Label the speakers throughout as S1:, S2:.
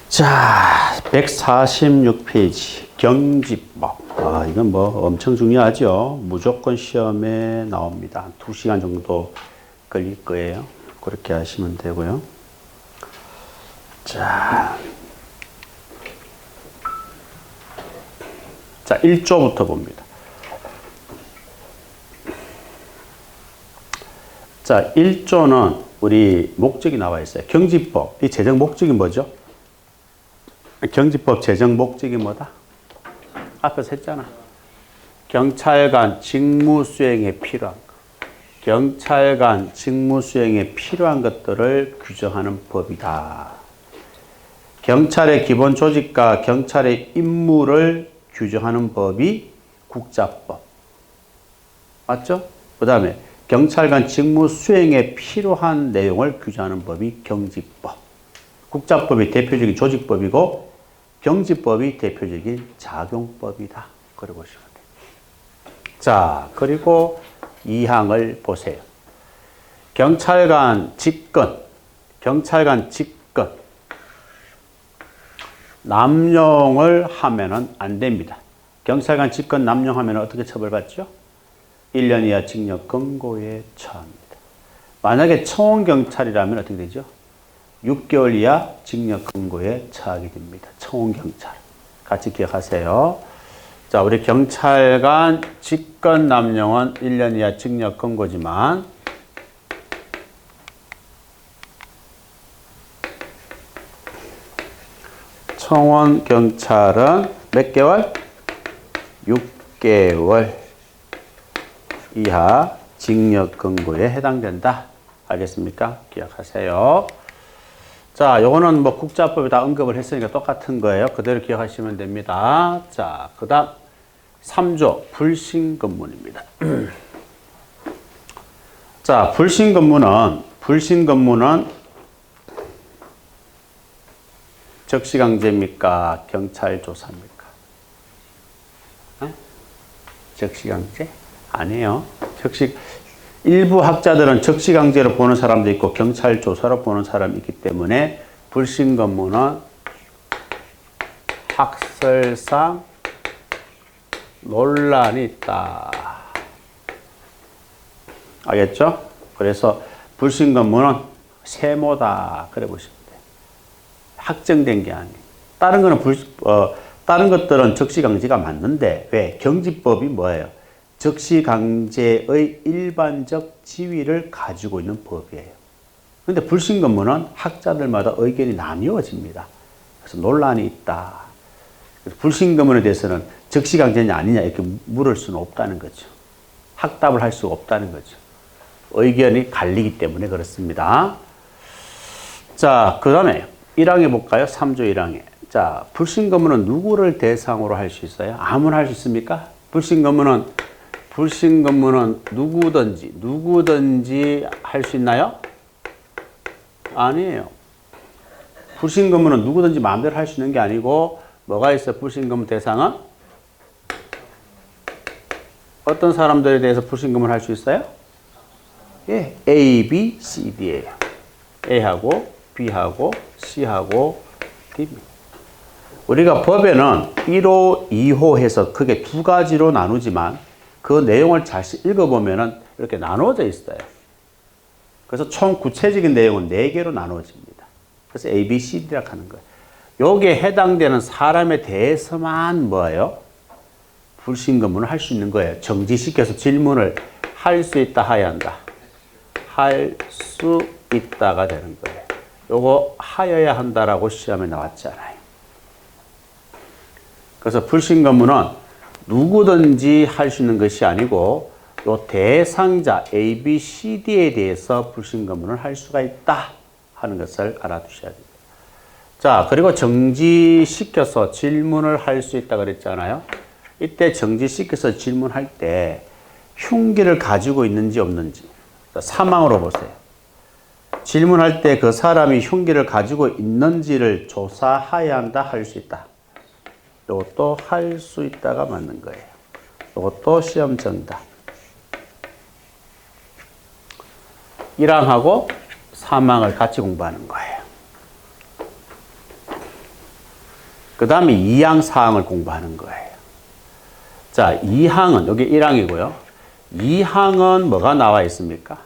S1: 자, 146페이지 경지법. 이건 뭐 엄청 중요하죠. 무조건 시험에 나옵니다. 한 2시간 정도 걸릴 거예요. 그렇게 하시면 되고요. 자, 1조부터 봅니다. 자, 1조는 우리 목적이 나와 있어요. 경지법. 이 재정 목적이 뭐죠? 경지법 재정 목적이 뭐다? 앞에서 했잖아. 경찰관 직무 수행에 필요한 것. 경찰관 직무 수행에 필요한 것들을 규정하는 법이다. 경찰의 기본 조직과 경찰의 임무를 규정하는 법이 국자법. 맞죠? 그 다음에 경찰관 직무 수행에 필요한 내용을 규정하는 법이 경지법. 국자법이 대표적인 조직법이고 경지법이 대표적인 작용법이다. 그래 보시면 돼요. 자, 그리고 2항을 보세요. 경찰관 직권. 남용을 하면은 안 됩니다. 경찰관 직권 남용하면 어떻게 처벌받죠? 1년 이하 징역 금고에 처합니다. 만약에 청원경찰이라면 어떻게 되죠? 6개월 이하 징역 금고에 처하게 됩니다. 청원경찰. 같이 기억하세요. 자, 우리 경찰관 직권 남용은 1년 이하 징역 금고지만 청원경찰은 몇 개월? 6개월 이하 징역 금고에 해당된다. 알겠습니까? 기억하세요. 자, 요거는 뭐 국자법에 다 언급을 했으니까 똑같은 거예요. 그대로 기억하시면 됩니다. 자, 그 다음 3조 불신검문입니다. 자, 불신검문은 적시강제입니까? 경찰조사입니까? 적시강제? 아니에요. 일부 학자들은 적시강제로 보는 사람도 있고 경찰조사로 보는 사람이 있기 때문에 불신검문은 학설상 논란이 있다. 알겠죠? 그래서 불신검문은 세모다. 그래 보시면 돼요. 확정된 게 아니에요. 다른 것들은 적시강제가 맞는데 왜? 경지법이 뭐예요? 적시강제의 일반적 지위를 가지고 있는 법이에요. 그런데 불신검문은 학자들마다 의견이 나뉘어집니다. 그래서 논란이 있다. 그래서 불신검문에 대해서는 적시강제냐 아니냐 이렇게 물을 수는 없다는 거죠. 확답을 할 수가 없다는 거죠. 의견이 갈리기 때문에 그렇습니다. 자, 그 다음에 1항에 볼까요? 3조 1항에. 자, 불신검문은 누구를 대상으로 할 수 있어요? 아무나 할 수 있습니까? 불신검문은 누구든지 할 수 있나요? 아니에요. 불신검문은 누구든지 마음대로 할 수 있는 게 아니고 뭐가 있어? 불신검문 대상은 어떤 사람들에 대해서 불신검문을 할 수 있어요? 예, A, B, C, D예요. A하고 B하고 C하고 D입니다. 우리가 법에는 1호, 2호 해서 크게 두 가지로 나누지만 그 내용을 잘 읽어보면 이렇게 나누어져 있어요. 그래서 총 구체적인 내용은 4개로 나누어집니다. 그래서 A, B, C, D라고 하는 거예요. 여기에 해당되는 사람에 대해서만 뭐예요? 불신검문을 할 수 있는 거예요. 정지시켜서 질문을 할 수 있다, 하야 한다. 할 수 있다가 되는 거예요. 요거 하여야 한다라고 시험에 나왔잖아요. 그래서 불신검문은 누구든지 할 수 있는 것이 아니고 요 대상자 A, B, C, D에 대해서 불신검문을 할 수가 있다 하는 것을 알아두셔야 됩니다. 자, 그리고 정지시켜서 질문을 할 수 있다 그랬잖아요. 이때 정지시켜서 질문할 때 흉기를 가지고 있는지 없는지 사망으로 보세요. 질문할 때 그 사람이 흉기를 가지고 있는지를 조사해야 한다, 할 수 있다. 이것도 할 수 있다가 맞는 거예요. 이것도 시험 정답. 1항하고 3항을 같이 공부하는 거예요. 그 다음에 2항 사항을 공부하는 거예요. 자, 2항은 여기 1항이고요. 2항은 뭐가 나와 있습니까?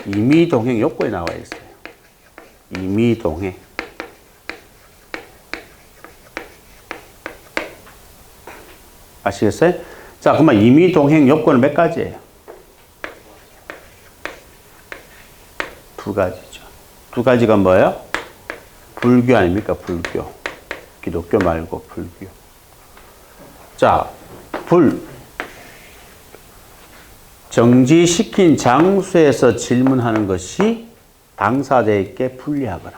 S1: 임의동행 요건이 나와 있어요. 임의동행. 아시겠어요? 자, 그러면 임의동행 요건은 몇 가지예요? 두 가지죠. 두 가지가 뭐예요? 불교 아닙니까? 불교. 기독교 말고 불교. 자, 정지시킨 장소에서 질문하는 것이 당사자에게 불리하거나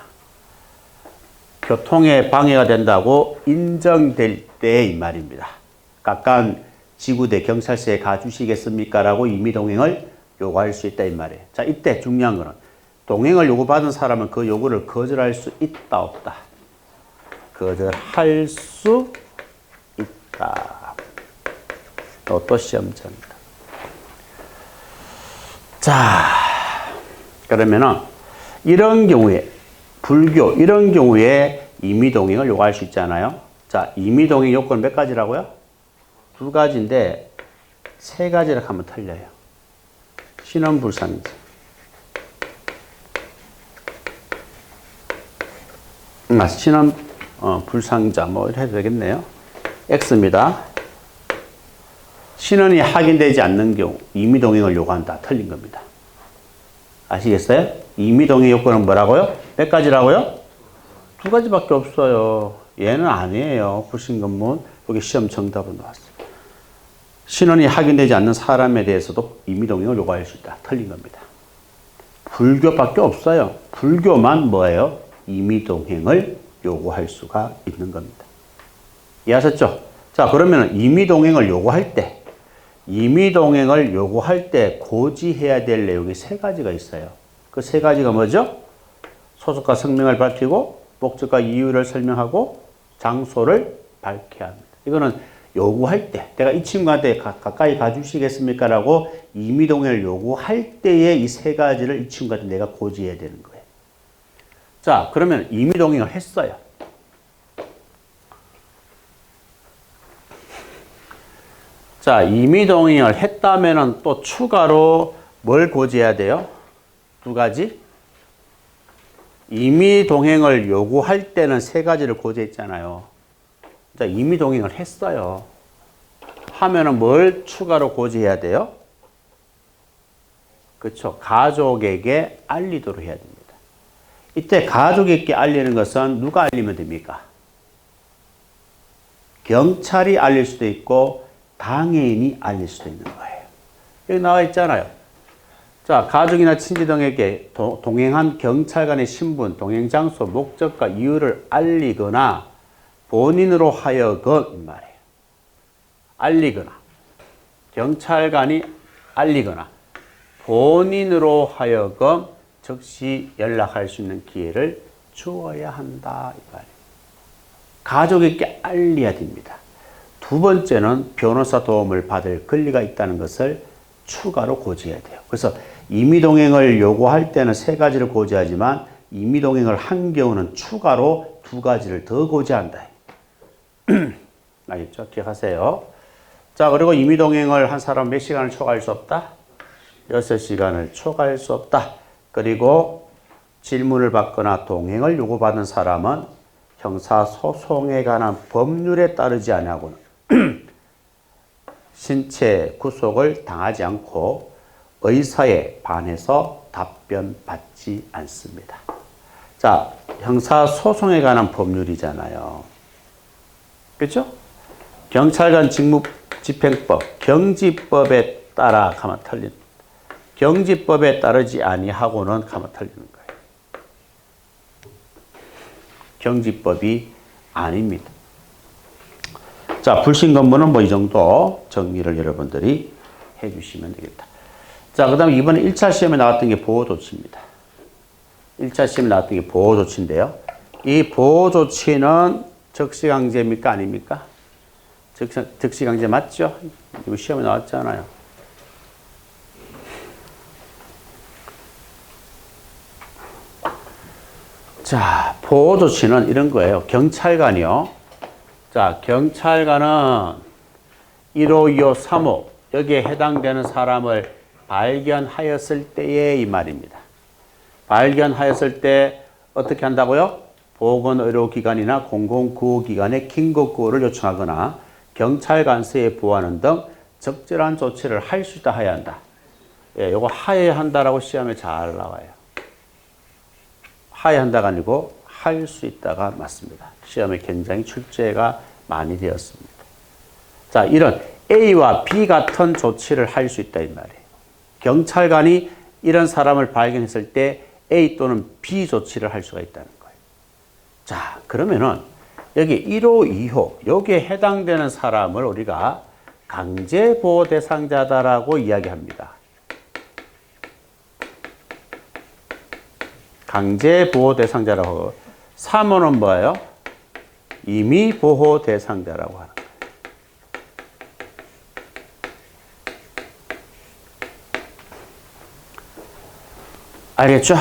S1: 교통에 방해가 된다고 인정될 때 이 말입니다. 가까운 지구대 경찰서에 가주시겠습니까? 라고 임의동행을 요구할 수 있다 이 말이에요. 자, 이때 중요한 거는 동행을 요구받은 사람은 그 요구를 거절할 수 있다 없다? 거절할 수 있다. 또 시험자입니다. 자, 그러면은 이런 경우에 불교 이런 경우에 임의동행을 요구할 수 있잖아요. 자, 임의동행 요건 몇 가지라고요? 두 가지인데 세 가지를 하면 틀려요. 신원불상자. 신원 불상자 뭐 이렇게 해도 되겠네요. X입니다. 신원이 확인되지 않는 경우 임의동행을 요구한다. 틀린 겁니다. 아시겠어요? 임의동행 요건은 뭐라고요? 몇 가지라고요? 두 가지밖에 없어요. 얘는 아니에요. 불신검문. 여기 시험 정답은 나왔어요. 신원이 확인되지 않는 사람에 대해서도 임의동행을 요구할 수 있다. 틀린 겁니다. 불교밖에 없어요. 불교만 뭐예요? 임의동행을 요구할 수가 있는 겁니다. 이해하셨죠? 자, 그러면 임의동행을 요구할 때 고지해야 될 내용이 세 가지가 있어요. 그 세 가지가 뭐죠? 소속과 성명을 밝히고 목적과 이유를 설명하고 장소를 밝혀야 합니다. 이거는 요구할 때 내가 이 친구한테 가까이 가주시겠습니까? 라고 임의동행을 요구할 때에 이 세 가지를 이 친구한테 내가 고지해야 되는 거예요. 자, 그러면 임의동행을 했어요. 자, 임의동행을 했다면은 또 추가로 뭘 고지해야 돼요? 두 가지. 임의동행을 요구할 때는 세 가지를 고지했잖아요. 자, 임의동행을 했어요. 하면은 뭘 추가로 고지해야 돼요? 그렇죠. 가족에게 알리도록 해야 됩니다. 이때 가족에게 알리는 것은 누가 알리면 됩니까? 경찰이 알릴 수도 있고 당해인이 알릴 수도 있는 거예요. 여기 나와 있잖아요. 자, 가족이나 친지 등에게 동행한 경찰관의 신분, 동행 장소, 목적과 이유를 알리거나 본인으로 하여금 말이에요. 알리거나 경찰관이 알리거나 본인으로 하여금 즉시 연락할 수 있는 기회를 주어야 한다 이 말이에요. 가족에게 알려야 됩니다. 두 번째는 변호사 도움을 받을 권리가 있다는 것을 추가로 고지해야 돼요. 그래서 임의동행을 요구할 때는 세 가지를 고지하지만 임의동행을 한 경우는 추가로 두 가지를 더 고지한다. 알겠죠? 기억하세요. 자, 그리고 임의동행을 한 사람 몇 시간을 초과할 수 없다? 6시간을 초과할 수 없다. 그리고 질문을 받거나 동행을 요구받은 사람은 형사소송에 관한 법률에 따르지 아니하고는 신체 구속을 당하지 않고 의사에 반해서 답변받지 않습니다. 자, 형사소송에 관한 법률이잖아요. 그렇죠? 경찰관 직무집행법, 경지법에 따라 가만 틀린, 경지법에 따르지 아니하고는 가만 틀리는 거예요. 경지법이 아닙니다. 자, 불신검문은 뭐 이 정도 정리를 여러분들이 해주시면 되겠다. 자, 그 다음에 이번에 1차 시험에 나왔던 게 보호조치입니다. 1차 시험에 나왔던 게 보호조치인데요. 이 보호조치는 적시강제입니까? 아닙니까? 적시강제 맞죠? 이거 시험에 나왔잖아요. 자, 보호조치는 이런 거예요. 경찰관이요. 자, 경찰관은 1호, 2호, 3호 여기에 해당되는 사람을 발견하였을 때에 이 말입니다. 발견하였을 때 어떻게 한다고요? 보건의료기관이나 공공구호기관에 긴급구호를 요청하거나 경찰관서에 보하는 등 적절한 조치를 할 수 있다 해야 한다. 예, 요거 하여야 한다라고 시험에 잘 나와요. 하여야 한다가 아니고 할 수 있다가 맞습니다. 시험에 굉장히 출제가 많이 되었습니다. 자, 이런 A와 B 같은 조치를 할 수 있다 이 말이에요. 경찰관이 이런 사람을 발견했을 때 A 또는 B 조치를 할 수가 있다는 거예요. 자, 그러면은 여기 1호, 2호 여기에 해당되는 사람을 우리가 강제보호 대상자다라고 이야기합니다. 강제보호 대상자라고 하고 3호는 뭐예요? 임의보호 대상자라고 하는 거예요. 알겠죠?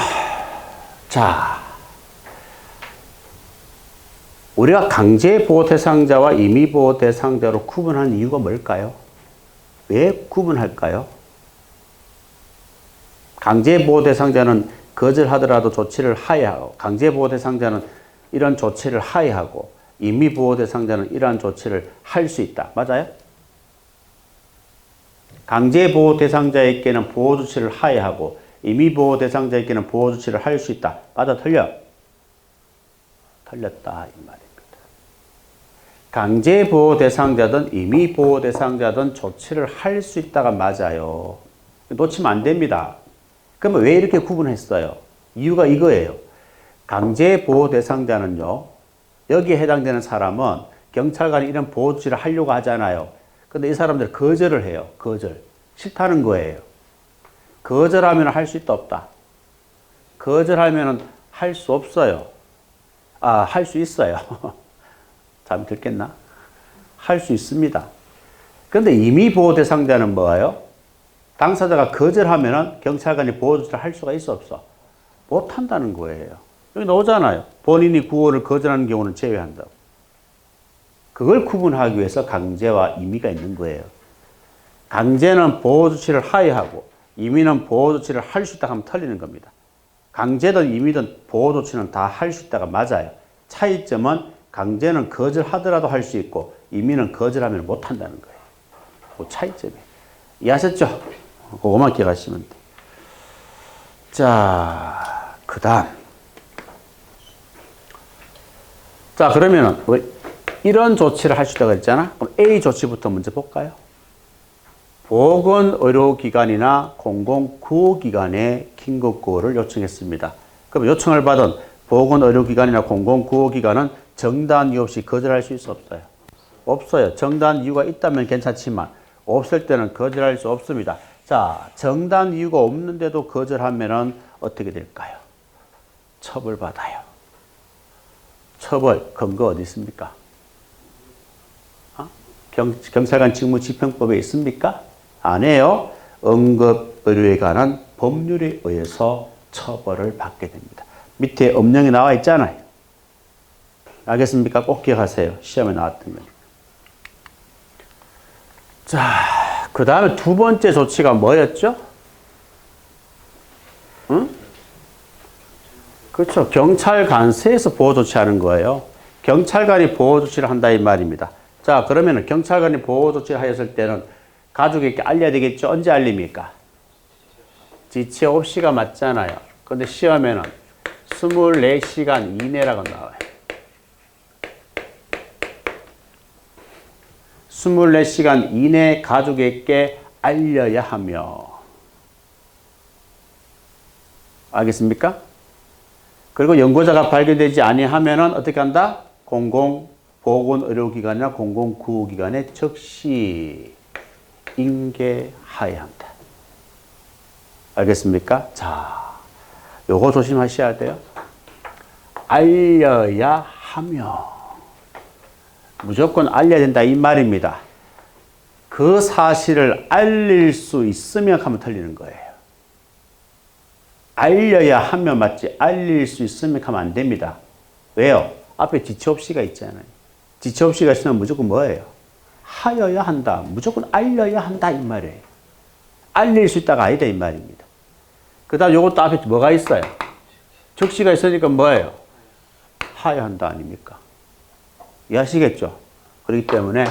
S1: 자, 우리가 강제보호 대상자와 임의보호 대상자로 구분한 이유가 뭘까요? 왜 구분할까요? 강제보호 대상자는 거절하더라도 조치를 하야하고 강제보호 대상자는 이런 조치를 하야하고 임의보호 대상자는 이러한 조치를 할 수 있다. 맞아요? 강제보호 대상자에게는 보호조치를 하야하고 임의보호 대상자에게는 보호조치를 할 수 있다. 맞아? 틀려? 틀렸다 이 말입니다. 강제보호 대상자든 임의보호 대상자든 조치를 할 수 있다가 맞아요. 놓치면 안 됩니다. 그러면 왜 이렇게 구분했어요? 이유가 이거예요. 강제보호 대상자는요, 여기에 해당되는 사람은 경찰관이 이런 보호조치를 하려고 하잖아요. 근데 이 사람들 거절을 해요. 거절. 싫다는 거예요. 거절하면 할 수 있다 없다? 거절하면 할 수 없어요. 아, 할 수 있어요. 잠이 들겠나? 할 수 있습니다. 그런데 임의보호 대상자는 뭐예요? 당사자가 거절하면 경찰관이 보호조치를 할 수가 있어 없어? 못한다는 거예요. 여기 나오잖아요. 본인이 구호를 거절하는 경우는 제외한다고. 그걸 구분하기 위해서 강제와 임의가 있는 거예요. 강제는 보호조치를 하야하고 임의는 보호조치를 할 수 있다 하면 틀리는 겁니다. 강제든 임의든 보호조치는 다 할 수 있다가 맞아요. 차이점은 강제는 거절하더라도 할 수 있고 임의는 거절하면 못한다는 거예요. 그 차이점이에요. 이해하셨죠? 그거만 기억하시면 돼. 자, 그 다음. 자, 그러면은 이런 조치를 할 수 있다고 했잖아. 그럼 A 조치부터 먼저 볼까요? 보건의료기관이나 공공구호기관에 긴급구호를 요청했습니다. 그럼 요청을 받은 보건의료기관이나 공공구호기관은 정당 이유 없이 거절할 수 있어 없어요? 없어요. 정당 이유가 있다면 괜찮지만 없을 때는 거절할 수 없습니다. 자, 정당 이유가 없는데도 거절하면 어떻게 될까요? 처벌받아요. 처벌 근거 어디 있습니까? 경찰관 직무집행법에 있습니까? 안 해요. 응급의료에 관한 법률에 의해서 처벌을 받게 됩니다. 밑에 엄령이 나와 있잖아요. 알겠습니까? 꼭 기억하세요. 시험에 나왔던 거니까. 자, 그 다음에 두 번째 조치가 뭐였죠? 응? 그렇죠. 경찰관서에서 보호조치하는 거예요. 경찰관이 보호조치를 한다 이 말입니다. 자, 그러면 경찰관이 보호조치를 하였을 때는 가족에게 알려야 되겠죠? 언제 알립니까? 지체 없이가 맞잖아요. 근데 시험에는 24시간 이내라고 나와요. 24시간 이내 가족에게 알려야 하며. 알겠습니까? 그리고 연고자가 발견되지 아니하면은 어떻게 한다? 공공보건의료기관이나 공공구호기관에 즉시 인계하여야 한다. 알겠습니까? 자, 요거 조심하셔야 돼요. 알려야 하며. 무조건 알려야 된다 이 말입니다. 그 사실을 알릴 수 있으면 하면 틀리는 거예요. 알려야 하며 맞지 알릴 수 있으면 하면 안 됩니다. 왜요? 앞에 지체 없이가 있잖아요. 지체 없이가 있으면 무조건 뭐예요? 하여야 한다. 무조건 알려야 한다 이 말이에요. 알릴 수 있다가 아니다 이 말입니다. 그 다음 요것도 앞에 뭐가 있어요? 적시가 있으니까 뭐예요? 하여야 한다 아닙니까? 이해하시겠죠? 그렇기 때문에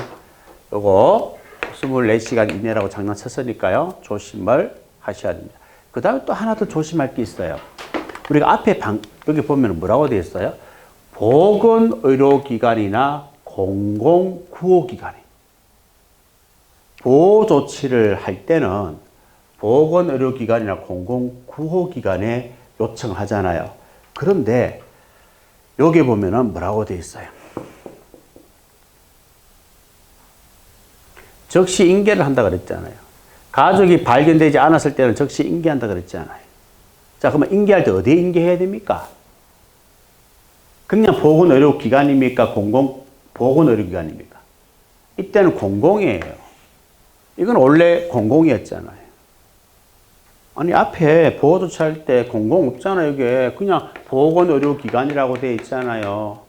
S1: 요거 24시간 이내라고 장난쳤으니까요. 조심을 하셔야 됩니다. 그 다음에 또 하나 더 조심할 게 있어요. 우리가 앞에 여기 보면 뭐라고 되어 있어요? 보건의료기관이나 공공구호기관이 보호조치를 할 때는 보건의료기관이나 공공구호기관에 요청을 하잖아요. 그런데 여기 보면은 뭐라고 되어 있어요? 적시 인계를 한다 그랬잖아요. 가족이 발견되지 않았을 때는 적시 인계한다 그랬잖아요. 자, 그러면 인계할 때 어디에 인계해야 됩니까? 그냥 보건의료기관입니까? 보건의료기관입니까? 이때는 공공이에요. 이건 원래 공공이었잖아요. 아니, 앞에 보호조치할 때 공공 없잖아요. 이게 그냥 보건의료기관이라고 되어 있잖아요.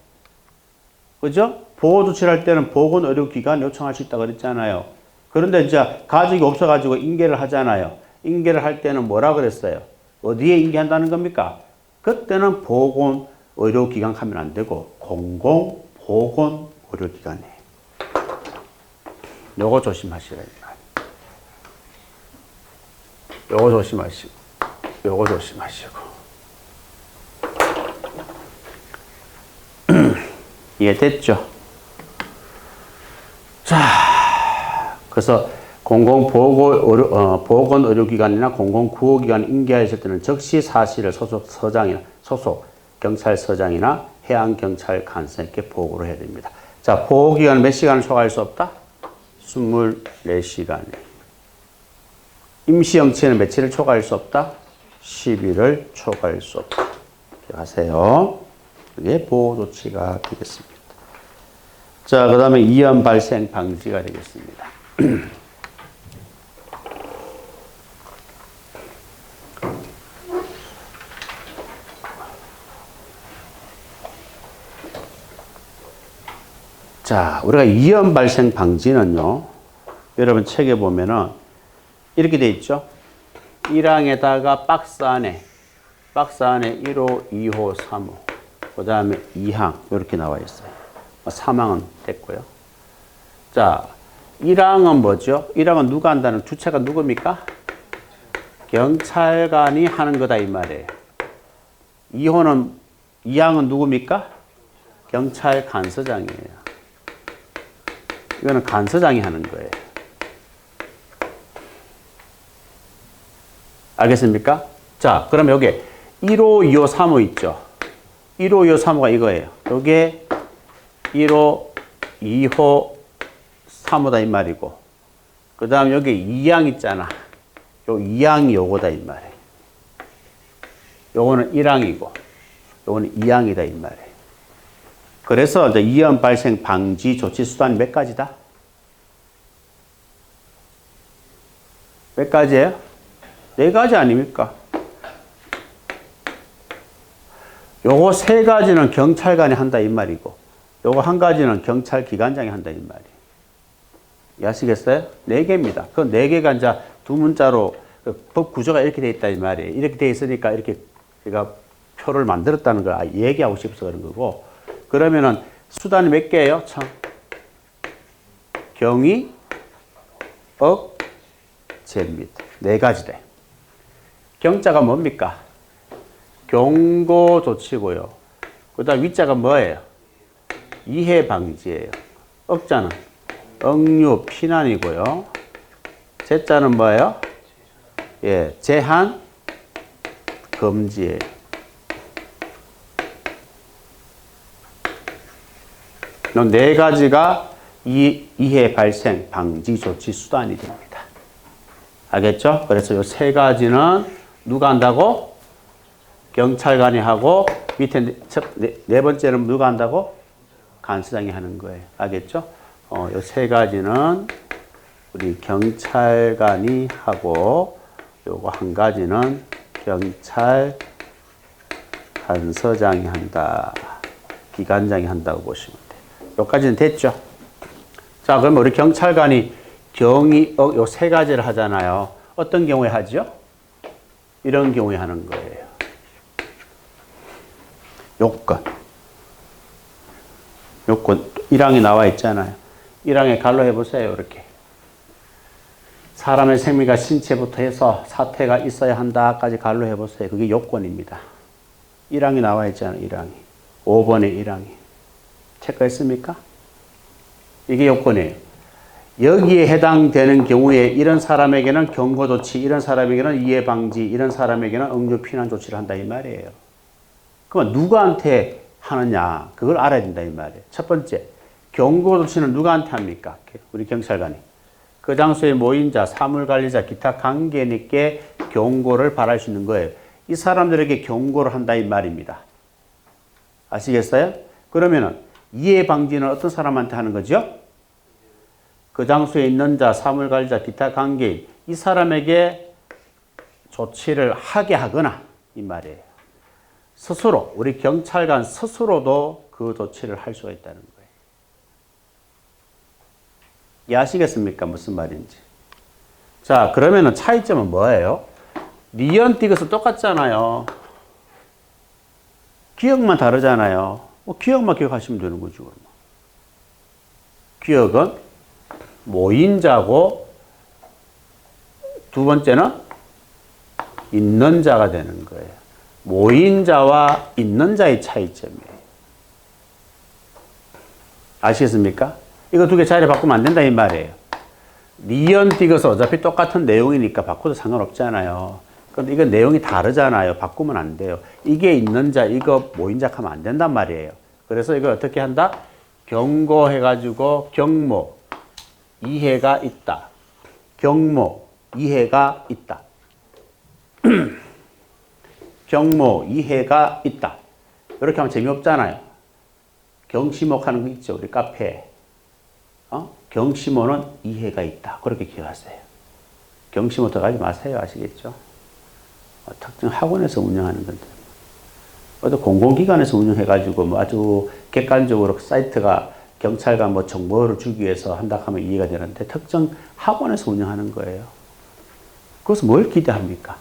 S1: 그죠? 보호조치를 할 때는 보건의료기관 요청할 수 있다고 그랬잖아요. 그런데 이제 가족이 없어가지고 인계를 하잖아요. 인계를 할 때는 뭐라 그랬어요? 어디에 인계한다는 겁니까? 그때는 보건의료기관 하면 안 되고 공공보건의료기관에. 요거 조심하시라. 요거 조심하시고, 요거 조심하시고. 이해됐죠? 자, 그래서 보건의료기관이나 공공구호기관 인계하실 때는 적시 사실을 소속 경찰서장이나 해양경찰관서에게 보고를 해야 됩니다. 자, 보호기간 몇 시간을 초과할 수 없다? 24시간. 임시영치는 며칠을 초과할 수 없다? 10일을 초과할 수 없다. 기억하세요. 그게 보호조치가 되겠습니다. 자, 그 다음에 이연 발생 방지가 되겠습니다. 자, 우리가 이연 발생 방지는요, 여러분 책에 보면은 이렇게 돼 있죠. 1항에다가 박스 안에 1호, 2호, 3호, 그 다음에 2항 이렇게 나와 있어요. 3항은 됐고요. 자, 1항은 뭐죠? 1항은 누가 한다는 주체가 누굽니까? 경찰관이 하는 거다 이 말이에요. 2항은 누굽니까? 경찰 간서장이에요. 이거는 간서장이 하는 거예요. 알겠습니까? 자, 그럼 여기 1호, 2호, 3호 있죠? 1호, 2호, 3호가 이거예요. 요게 1호, 2호, 3호다 이 말이고, 그 다음 여기 2항 있잖아. 요 2항이 요거다 이 말이에요. 요거는 1항이고, 요거는 2항이다 이 말이에요. 그래서 이제 이연 발생 방지 조치 수단이 몇 가지다? 몇 가지예요? 4가지 아닙니까? 요거 3가지는 경찰관이 한다 이 말이고, 요거 1가지는 경찰기관장이 한다 이 말이에요. 이해하시겠어요? 4개입니다. 그 4개가 이제 두 문자로 법 구조가 이렇게 돼 있다 이 말이에요. 이렇게 돼 있으니까 이렇게 제가 표를 만들었다는 걸 얘기하고 싶어서 그런 거고, 그러면은 수단이 몇 개예요? 참. 경위, 억, 제입니다. 4가지다. 경자가 뭡니까? 경고 조치고요. 그 다음 위자가 뭐예요? 이해 방지예요. 억자는 억류 피난이고요. 제자는 뭐예요? 예, 제한 금지예요. 이 4가지가 이해 발생 방지 조치 수단이 됩니다. 알겠죠? 그래서 이 3가지는 누가 한다고? 경찰관이 하고, 밑에 네 번째는 누가 한다고? 간수장이 하는 거예요. 알겠죠? 이 3가지는 우리 경찰관이 하고, 요거 1가지는 경찰 간서장이 한다. 기관장이 한다고 보시면 돼요. 여기까지는 됐죠? 자, 그러면 우리 경찰관이 경위억 요 세 가지를 하잖아요. 어떤 경우에 하죠? 이런 경우에 하는 거예요. 요건. 1항에 나와 있잖아요. 1항에 갈로 해보세요. 이렇게. 사람의 생명과 신체부터 해서 사태가 있어야 한다까지 갈로 해보세요. 그게 요건입니다. 1항이 나와 있잖아요. 1항이. 5번에 1항이. 체크했습니까? 이게 요건이에요. 여기에 해당되는 경우에 이런 사람에게는 경고조치, 이런 사람에게는 이해방지, 이런 사람에게는 응급피난 조치를 한다 이 말이에요. 그러면 누구한테 하느냐 그걸 알아야 된다 이 말이에요. 첫 번째, 경고조치는 누구한테 합니까? 우리 경찰관이. 그 장소에 모인 자, 사물관리자, 기타 관계인에게 경고를 바랄 수 있는 거예요. 이 사람들에게 경고를 한다 이 말입니다. 아시겠어요? 그러면은 이해방지는 어떤 사람한테 하는 거죠? 그 장소에 있는 자, 사물관리자, 기타 관계인 이 사람에게 조치를 하게 하거나 이 말이에요. 스스로 우리 경찰관 스스로도 그 조치를 할 수가 있다는 거예요. 이해하시겠습니까? 무슨 말인지. 자, 그러면은 차이점은 뭐예요? 니언틱은 똑같잖아요. 기억만 다르잖아요. 기억만 기억하시면 되는 거죠. 기억은 모인 자고 두 번째는 있는 자가 되는 거예요. 모인 자와 있는 자의 차이점이에요. 아시겠습니까? 이거 두 개 자리 바꾸면 안 된다 이 말이에요. 니언틱은 어차피 똑같은 내용이니까 바꿔도 상관없잖아요. 그런데 이건 내용이 다르잖아요. 바꾸면 안 돼요. 이게 있는 자, 이거 모인 자 하면 안 된단 말이에요. 그래서 이걸 어떻게 한다? 경고해가지고 경모, 이해가 있다. 경모, 이해가 있다. 경모, 이해가 있다. 이렇게 하면 재미없잖아요. 경시목 하는 거 있죠. 우리 카페에. 경시모는 이해가 있다. 그렇게 기억하세요. 경시모 들어가지 마세요. 아시겠죠? 특정 학원에서 운영하는 건데. 어떤 공공기관에서 운영해가지고 뭐 아주 객관적으로 사이트가 경찰관 뭐 정보를 주기 위해서 한다 하면 이해가 되는데 특정 학원에서 운영하는 거예요. 그것은 뭘 기대합니까?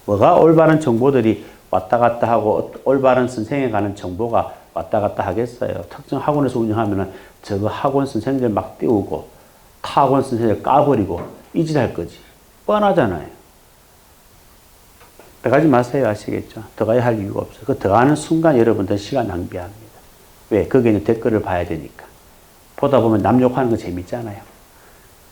S1: 뭐가 올바른 정보들이 왔다 갔다 하고 올바른 선생에 가는 정보가 왔다 갔다 하겠어요. 특정 학원에서 운영하면은 저거 학원 선생님들 막 띄우고 타 학원 선생님들 까버리고 이 짓 할 거지. 뻔하잖아요. 들어가지 마세요. 아시겠죠? 들어가야 할 이유가 없어요. 그 들어가는 순간 여러분들 시간 낭비합니다. 왜? 거기에는 댓글을 봐야 되니까. 보다 보면 남 욕하는 거 재밌잖아요.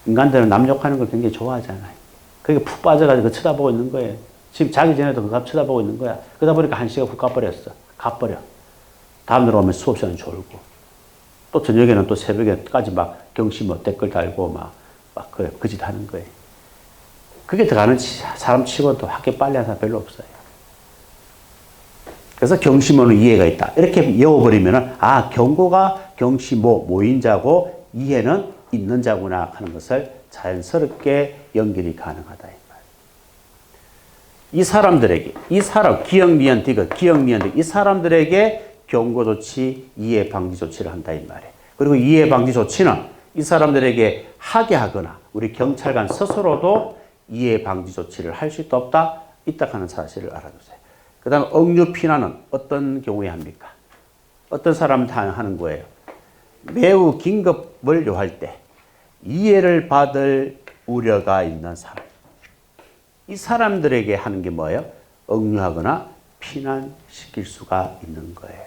S1: 인간들은 남 욕하는 걸 굉장히 좋아하잖아요. 그게 푹 빠져가지고 쳐다보고 있는 거예요. 지금 자기 전에도 그거 쳐다보고 있는 거야. 그러다 보니까 한 시간 훅 가버렸어. 가버려. 다음 날 오면 수업 시간 졸고. 또 저녁에는 또 새벽에까지 막 경시 뭐 댓글 달고 막 그 짓 하는 거예요. 그게 들어가는 사람 치고도 학교 빨리 하는 사람 별로 없어요. 그래서 경시모는 이해가 있다. 이렇게 외워버리면은, 경고가 경시모, 모인자고, 이해는 있는 자구나 하는 것을 자연스럽게 연결이 가능하다. 이 사람들에게, 기억, 니은, 디귿, 기억, 니은, 디귿, 이 사람들에게 경고조치, 이해방지 조치를 한다. 이 말이에요. 그리고 이해방지 조치는 이 사람들에게 하게 하거나, 우리 경찰관 스스로도 이해방지 조치를 할 수 있다, 없다? 있다 하는 사실을 알아두세요. 그 다음 억류피난은 어떤 경우에 합니까? 어떤 사람한테 하는 거예요? 매우 긴급을 요할 때 이해를 받을 우려가 있는 사람. 이 사람들에게 하는 게 뭐예요? 억류하거나 피난시킬 수가 있는 거예요.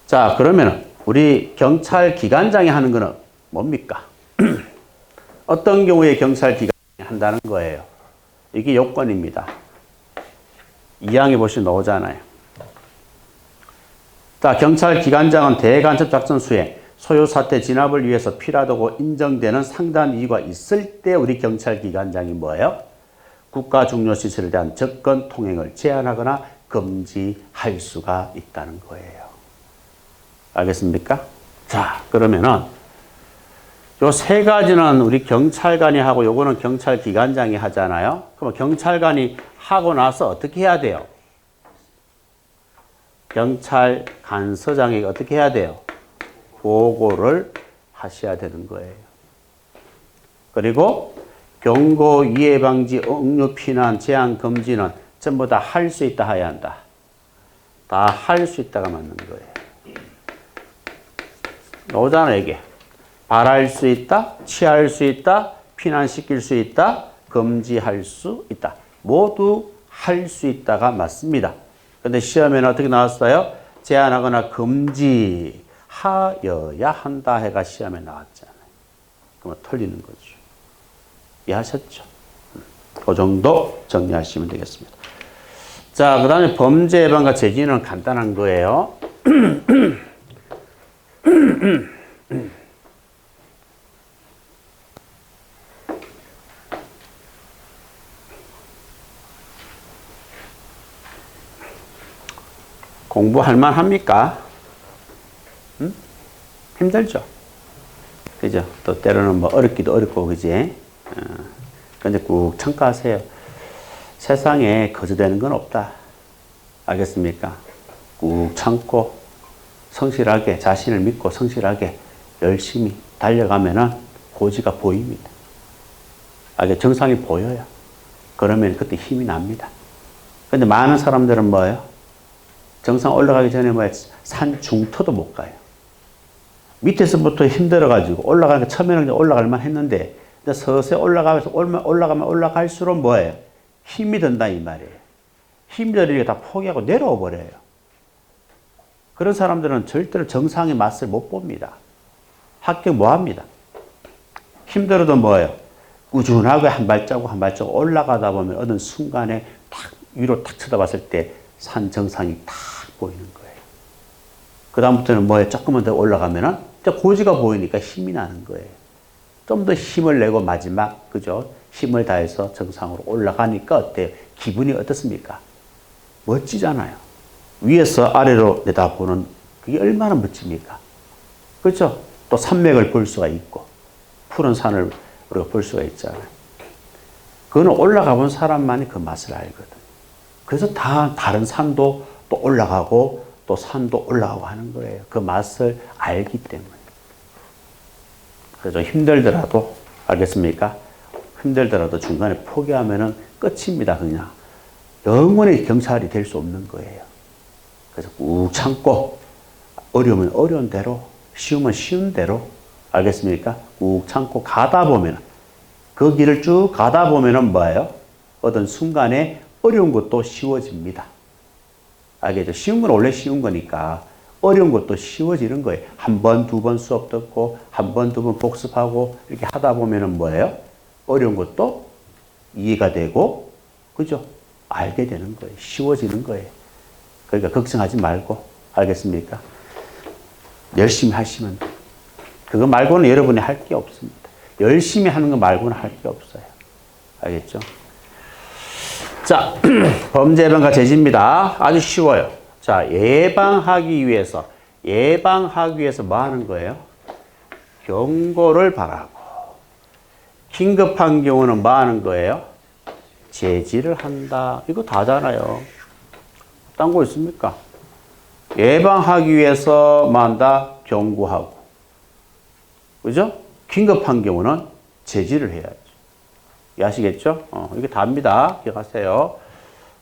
S1: 자, 그러면 우리 경찰 기관장이 하는 거는 뭡니까? 어떤 경우에 경찰 기관장이 한다는 거예요? 이게 요건입니다. 2항에 보시면 나오잖아요. 자, 경찰 기관장은 대간첩 작전 수행, 소요 사태 진압을 위해서 필요하다고 인정되는 상당 이유가 있을 때 우리 경찰 기관장이 뭐예요? 국가 중요 시설에 대한 접근 통행을 제한하거나 금지할 수가 있다는 거예요. 알겠습니까? 자, 그러면은 요 세 가지는 우리 경찰관이 하고 요거는 경찰 기관장이 하잖아요. 그럼 경찰관이 하고 나서 어떻게 해야 돼요? 경찰 간서장에게 어떻게 해야 돼요? 보고를 하셔야 되는 거예요. 그리고 경고, 위해 방지, 억류, 피난, 제한, 금지는 전부 다 할 수 있다 해야 한다. 다 할 수 있다가 맞는 거예요. 오잖아 이게. 발할 수 있다, 취할 수 있다, 피난시킬 수 있다, 금지할 수 있다. 모두 할 수 있다가 맞습니다. 근데 시험에는 어떻게 나왔어요? 제한하거나 금지하여야 한다 해가 시험에 나왔잖아요. 그러면 틀리는 거죠. 이해하셨죠? 그 정도 정리하시면 되겠습니다. 자, 그 다음에 범죄 예방과 제지는 간단한 거예요. 공부할 만합니까? 응? 힘들죠? 그죠? 또 때로는 뭐 어렵기도 어렵고, 그지? 근데 꾹 참고하세요. 세상에 거저되는 건 없다. 알겠습니까? 꾹 참고, 성실하게, 자신을 믿고 성실하게 열심히 달려가면은 고지가 보입니다. 정상이 보여요. 그러면 그때 힘이 납니다. 근데 많은 사람들은 뭐예요? 정상 올라가기 전에 산 중턱도 못 가요. 밑에서부터 힘들어가지고 올라가니까 처음에는 올라갈만 했는데 서서히 올라가면서 올라가면 올라갈수록 뭐예요? 힘이 든다 이 말이에요. 힘이 들으니까 다 포기하고 내려와 버려요. 그런 사람들은 절대로 정상의 맛을 못 봅니다. 합격 못 합니다. 힘들어도 뭐예요? 꾸준하게 한 발자국 한 발자국 올라가다 보면 어느 순간에 탁 위로 탁 쳐다봤을 때 산 정상이 탁 보이는 거예요. 그 다음부터는 뭐예요? 조금만 더 올라가면은 고지가 보이니까 힘이 나는 거예요. 좀 더 힘을 내고 마지막, 그죠? 힘을 다해서 정상으로 올라가니까 어때요? 기분이 어떻습니까? 멋지잖아요. 위에서 아래로 내다보는 그게 얼마나 멋집니까? 그렇죠? 또 산맥을 볼 수가 있고 푸른 산을 우리가 볼 수가 있잖아요. 그거는 올라가 본 사람만이 그 맛을 알거든. 그래서 다 다른 산도 또 올라가고 또 산도 올라가고 하는 거예요. 그 맛을 알기 때문에. 그래서 힘들더라도, 알겠습니까? 힘들더라도 중간에 포기하면은 끝입니다, 그냥. 영원히 경찰이 될 수 없는 거예요. 그래서 꾹 참고, 어려우면 어려운 대로, 쉬우면 쉬운 대로, 알겠습니까? 꾹 참고 가다 보면, 그 길을 쭉 가다 보면은 뭐예요? 어떤 순간에 어려운 것도 쉬워집니다. 알겠죠? 쉬운 건 원래 쉬운 거니까 어려운 것도 쉬워지는 거예요. 한 번, 두 번 수업 듣고 한 번, 두 번 복습하고 이렇게 하다 보면은 뭐예요? 어려운 것도 이해가 되고, 그죠? 알게 되는 거예요. 쉬워지는 거예요. 그러니까 걱정하지 말고, 알겠습니까? 열심히 하시면 돼요. 그거 말고는 여러분이 할 게 없습니다. 열심히 하는 거 말고는 할 게 없어요. 알겠죠? 자, 범죄 예방과 제지입니다. 아주 쉬워요. 자, 예방하기 위해서 뭐 하는 거예요? 경고를 바라고. 긴급한 경우는 뭐 하는 거예요? 제지를 한다. 이거 다잖아요. 딴 거 있습니까? 예방하기 위해서 뭐 한다? 경고하고. 그죠? 긴급한 경우는 제지를 해야죠. 아시겠죠? 이게 답니다. 기억하세요.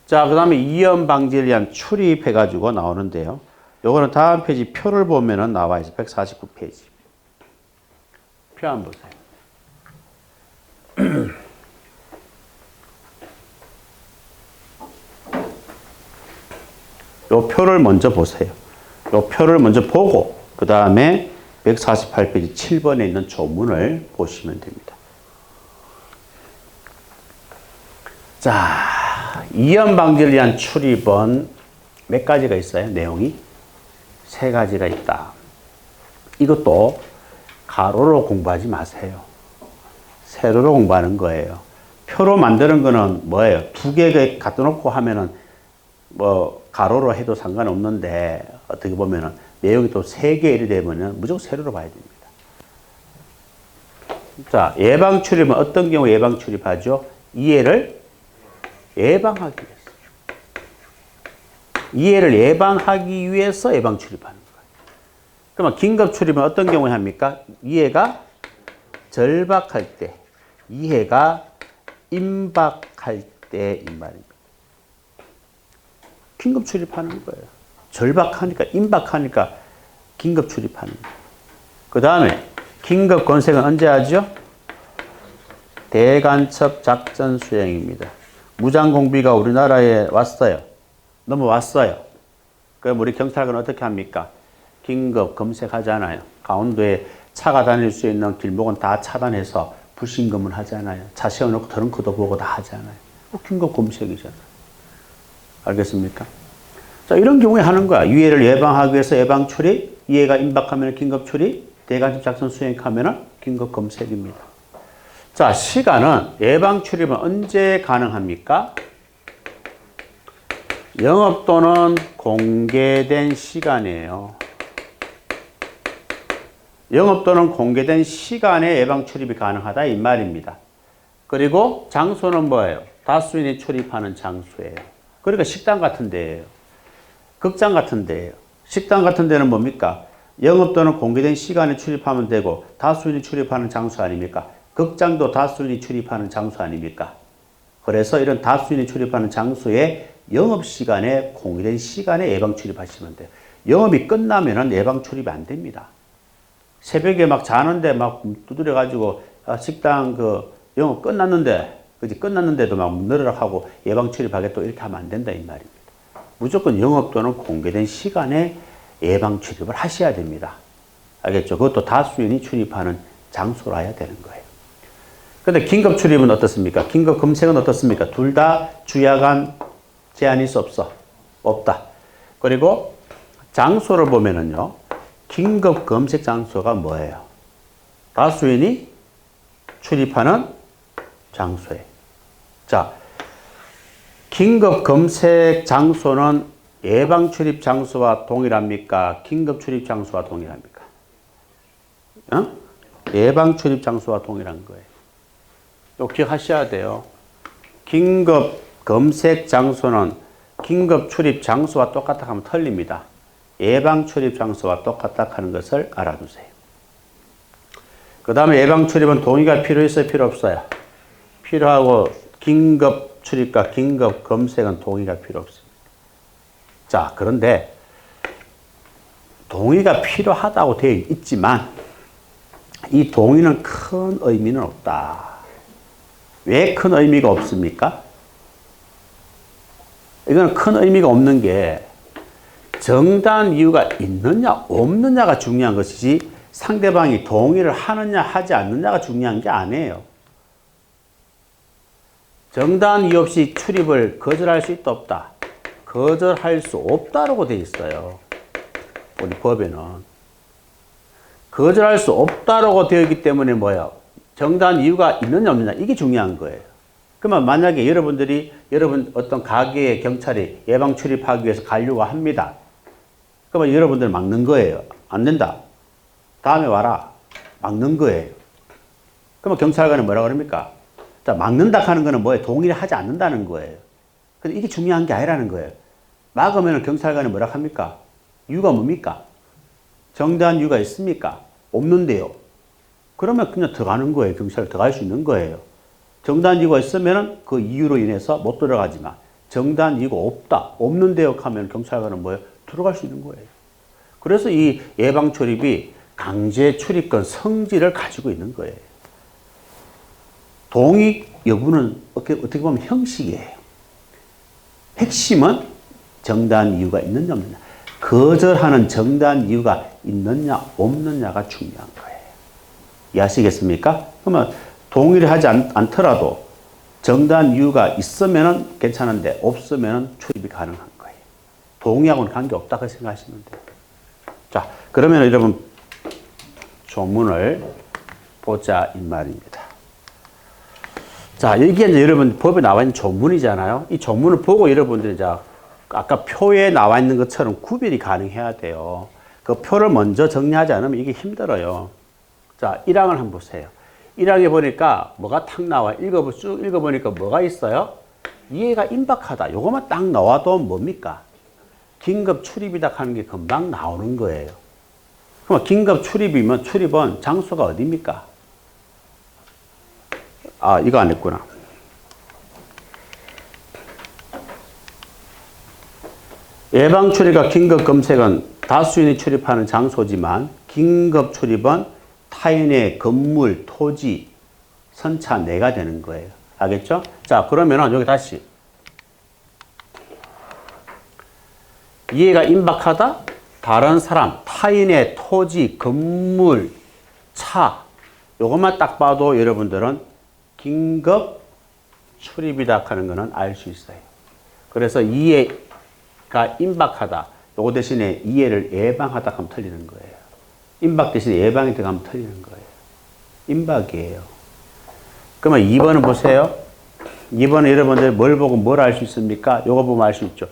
S1: 자, 그 다음에 위험 방지를 위한 출입해가지고 나오는데요. 요거는 다음 페이지 표를 보면은 나와 있어요. 149페이지. 표 한번 보세요. 요 표를 먼저 보세요. 요 표를 먼저 보고, 그 다음에 148페이지 7번에 있는 조문을 보시면 됩니다. 자, 위험 방지를 위한 출입은 몇 가지가 있어요? 내용이? 3가지가 있다. 이것도 가로로 공부하지 마세요. 세로로 공부하는 거예요. 표로 만드는 거는 뭐예요? 2개 갖다 놓고 하면은 뭐 가로로 해도 상관없는데 어떻게 보면은 내용이 또 3개 이렇게 되면은 무조건 세로로 봐야 됩니다. 자, 예방 출입은 어떤 경우 예방 출입하죠? 이해를 예방하기 위해서. 이해를 예방하기 위해서 예방 출입하는 거예요. 그러면 긴급 출입은 어떤 경우에 합니까? 이해가 절박할 때, 이해가 임박할 때 이 말입니다. 긴급 출입하는 거예요. 절박하니까, 임박하니까 긴급 출입하는 거예요. 그 다음에 긴급 권색은 언제 하죠? 대간첩 작전 수행입니다. 무장공비가 우리나라에 왔어요. 넘어왔어요. 그럼 우리 경찰관은 어떻게 합니까? 긴급 검색하잖아요. 강원도에 차가 다닐 수 있는 길목은 다 차단해서 불신검을 하잖아요. 차 세워놓고 트렁크도 보고 다 하잖아요. 긴급 검색이잖아요. 알겠습니까? 자, 이런 경우에 하는 거야. 유해를 예방하기 위해서 예방 출입, 이해가 임박하면 긴급 출입, 대간첩 작전 수행하면 긴급 검색입니다. 자, 시간은 예방 출입은 언제 가능합니까? 영업 또는 공개된 시간이에요. 영업 또는 공개된 시간에 예방 출입이 가능하다 이 말입니다. 그리고 장소는 뭐예요? 다수인이 출입하는 장소예요. 그러니까 식당 같은 데예요. 극장 같은 데예요. 식당 같은 데는 뭡니까? 영업 또는 공개된 시간에 출입하면 되고 다수인이 출입하는 장소 아닙니까? 극장도 다수인이 출입하는 장소 아닙니까? 그래서 이런 다수인이 출입하는 장소에 영업시간에 공개된 시간에 예방 출입하시면 돼요. 영업이 끝나면은 예방 출입이 안 됩니다. 새벽에 막 자는데 막 두드려가지고 식당 영업 끝났는데, 그지? 끝났는데도 막 문 열으라 하고 예방 출입하겠다 이렇게 하면 안 된다 이 말입니다. 무조건 영업 또는 공개된 시간에 예방 출입을 하셔야 됩니다. 알겠죠? 그것도 다수인이 출입하는 장소라야 되는 거예요. 근데 긴급 출입은 어떻습니까? 긴급 검색은 어떻습니까? 둘 다 주야간 제한이 있어 없어? 없다. 그리고 장소를 보면은요. 긴급 검색 장소가 뭐예요? 다수인이 출입하는 장소예요. 자, 긴급 검색 장소는 예방 출입 장소와 동일합니까? 긴급 출입 장소와 동일합니까? 예방 출입 장소와 동일한 거예요. 또 기억하셔야 돼요. 긴급 검색 장소는 긴급 출입 장소와 똑같다 하면 틀립니다. 예방 출입 장소와 똑같다 하는 것을 알아두세요. 그 다음에 예방 출입은 동의가 필요했어요? 필요 없어요? 필요하고 긴급 출입과 긴급 검색은 동의가 필요 없습니다. 자, 그런데 동의가 필요하다고 되어 있지만 이 동의는 큰 의미는 없다. 왜 큰 의미가 없습니까? 이건 큰 의미가 없는 게 정당한 이유가 있느냐 없느냐가 중요한 것이지 상대방이 동의를 하느냐 하지 않느냐가 중요한 게 아니에요. 정당한 이유 없이 출입을 거절할 수 있다 없다? 거절할 수 없다라고 되어 있어요. 우리 법에는. 거절할 수 없다라고 되어 있기 때문에 뭐예요? 정당한 이유가 있느냐 없느냐 이게 중요한 거예요. 그러면 만약에 여러분 어떤 가게에 경찰이 예방 출입하기 위해서 가려고 합니다. 그러면 여러분들 막는 거예요. 안 된다. 다음에 와라. 막는 거예요. 그러면 경찰관은 뭐라 그럽니까? 자, 막는다 하는 거는 뭐예요? 동의를 하지 않는다는 거예요. 근데 이게 중요한 게 아니라는 거예요. 막으면 경찰관이 뭐라 합니까? 이유가 뭡니까? 정당한 이유가 있습니까? 없는데요. 그러면 그냥 들어가는 거예요. 경찰 들어갈 수 있는 거예요. 정당한 이유가 있으면 그 이유로 인해서 못 들어가지만 정당한 이유가 없다. 없는데요 하면 경찰관은 뭐예요? 들어갈 수 있는 거예요. 그래서 이 예방 출입이 강제 출입권 성질을 가지고 있는 거예요. 동의 여부는 어떻게 보면 형식이에요. 핵심은 정당한 이유가 있느냐 없느냐. 거절하는 정당한 이유가 있느냐 없느냐가 중요한 거예요. 이해하시겠습니까? 그러면 동의를 하지 않더라도 정당한 이유가 있으면 괜찮은데 없으면 출입이 가능한 거예요. 동의하고는 관계없다고 생각하시면 돼요. 자, 그러면 여러분 조문을 보자 이 말입니다. 자, 여기에 이제 여러분 법에 나와 있는 조문이잖아요. 이 조문을 보고 여러분들이 이제 아까 표에 나와 있는 것처럼 구별이 가능해야 돼요. 그 표를 먼저 정리하지 않으면 이게 힘들어요. 자, 1항을 한번 보세요. 1항에 보니까 뭐가 탁 나와. 쭉 읽어보니까 뭐가 있어요? 이해가 임박하다. 요것만 딱 나와도 뭡니까? 긴급 출입이다 하는 게 금방 나오는 거예요. 그럼 긴급 출입이면 출입은 장소가 어디입니까? 아, 이거 안 했구나. 예방 출입과 긴급 검색은 다수인이 출입하는 장소지만 긴급 출입은 타인의 건물, 토지, 선차 내가 되는 거예요. 알겠죠? 자, 그러면은 여기 다시 이해가 임박하다? 다른 사람, 타인의 토지, 건물, 차 요것만 딱 봐도 여러분들은 긴급 출입이다 하는 거는 알 수 있어요. 그래서 이해가 임박하다. 요거 대신에 이해를 예방하다 하면 틀리는 거예요. 임박 대신에 예방이 들어가면 틀리는 거예요. 임박이에요. 그러면 2번은 보세요. 2번은 여러분들 뭘 보고 뭘 알 수 있습니까? 요거 보면 알 수 있죠.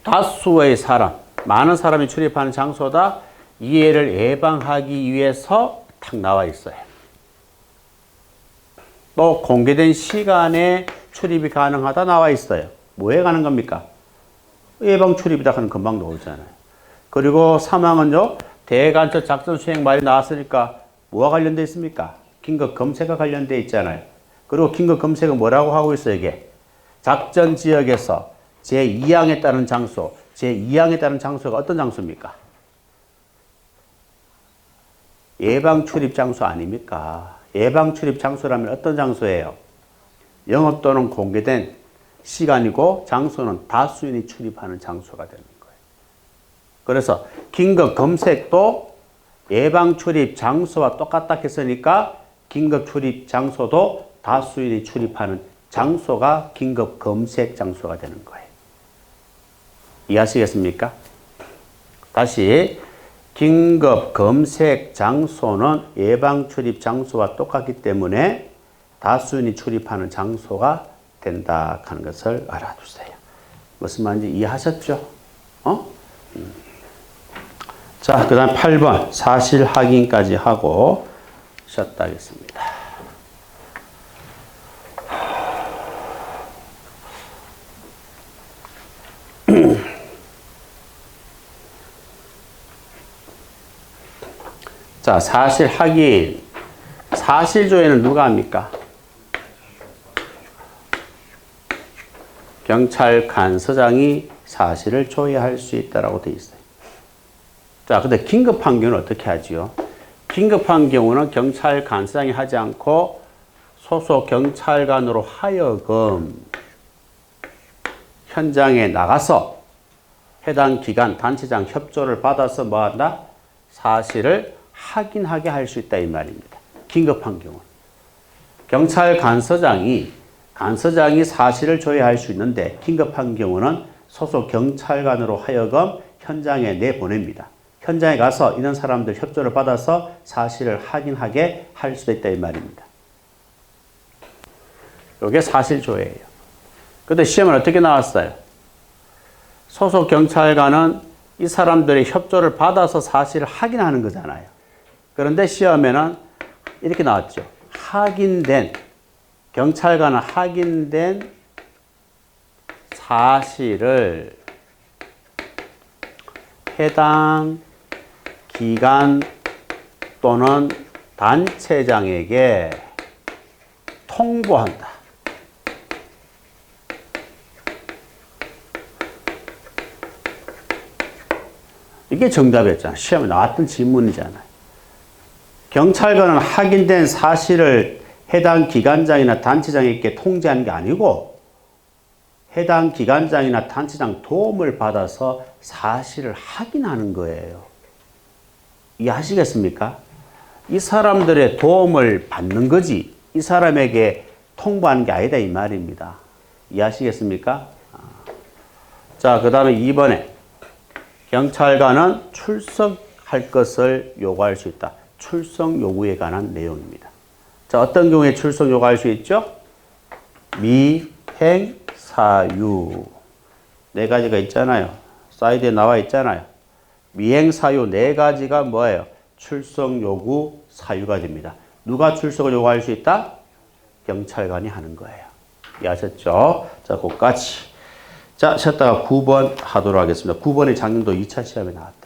S1: 다수의 사람, 많은 사람이 출입하는 장소다. 이해를 예방하기 위해서 탁 나와 있어요. 또 공개된 시간에 출입이 가능하다 나와 있어요. 뭐에 가는 겁니까? 예방 출입이다 하는 금방 나오잖아요. 그리고 3항은요. 대간첩 작전 수행 말이 나왔으니까 뭐와 관련되어 있습니까? 긴급 검색과 관련되어 있잖아요. 그리고 긴급 검색은 뭐라고 하고 있어요, 이게? 작전 지역에서 제2항에 따른 장소, 제2항에 따른 장소가 어떤 장소입니까? 예방 출입 장소 아닙니까? 예방 출입 장소라면 어떤 장소예요? 영업 또는 공개된 시간이고 장소는 다수인이 출입하는 장소가 되는 거예요. 그래서 긴급 검색도 예방 출입 장소와 똑같다 했으니까 긴급 출입 장소도 다수인이 출입하는 장소가 긴급 검색 장소가 되는 거예요. 이해하시겠습니까? 다시 긴급 검색 장소는 예방 출입 장소와 똑같기 때문에 다수인이 출입하는 장소가 된다 하는 것을 알아두세요. 무슨 말인지 이해하셨죠? 자, 그 다음 8번 사실 확인까지 하고 쉬었다 하겠습니다. 자, 사실 확인. 사실 조회는 누가 합니까? 경찰 간서장이 사실을 조회할 수 있다라고 되어 있어요. 자, 근데 긴급한 경우는 어떻게 하지요? 긴급한 경우는 경찰 간서장이 하지 않고 소속 경찰관으로 하여금 현장에 나가서 해당 기관 단체장 협조를 받아서 뭐 한다? 사실을 확인하게 할 수 있다 이 말입니다. 긴급한 경우. 경찰 간서장이 사실을 조회할 수 있는데 긴급한 경우는 소속 경찰관으로 하여금 현장에 내보냅니다. 현장에 가서 이런 사람들 협조를 받아서 사실을 확인하게 할 수도 있다 이 말입니다. 이게 사실 조회예요. 근데 시험은 어떻게 나왔어요? 소속 경찰관은 이 사람들의 협조를 받아서 사실을 확인하는 거잖아요. 그런데 시험에는 이렇게 나왔죠. 경찰관은 확인된 사실을 해당 기관 또는 단체장에게 통보한다. 이게 정답이었잖아요. 시험에 나왔던 질문이잖아요. 경찰관은 확인된 사실을 해당 기관장이나 단체장에게 통지하는 게 아니고 해당 기관장이나 단체장 도움을 받아서 사실을 확인하는 거예요. 이해하시겠습니까? 이 사람들의 도움을 받는 거지 이 사람에게 통보하는 게 아니다 이 말입니다. 이해하시겠습니까? 자, 그 다음에 2번에 경찰관은 출석할 것을 요구할 수 있다. 출석 요구에 관한 내용입니다. 자, 어떤 경우에 출석 요구할 수 있죠? 미행, 사유. 네 가지가 있잖아요. 사이드에 나와 있잖아요. 미행, 사유 네 가지가 뭐예요? 출석 요구 사유가 됩니다. 누가 출석을 요구할 수 있다? 경찰관이 하는 거예요. 이해하셨죠? 자, 그것까지. 자, 쉬었다가 9번 하도록 하겠습니다. 9번의 작년도 2차 시험에 나왔다.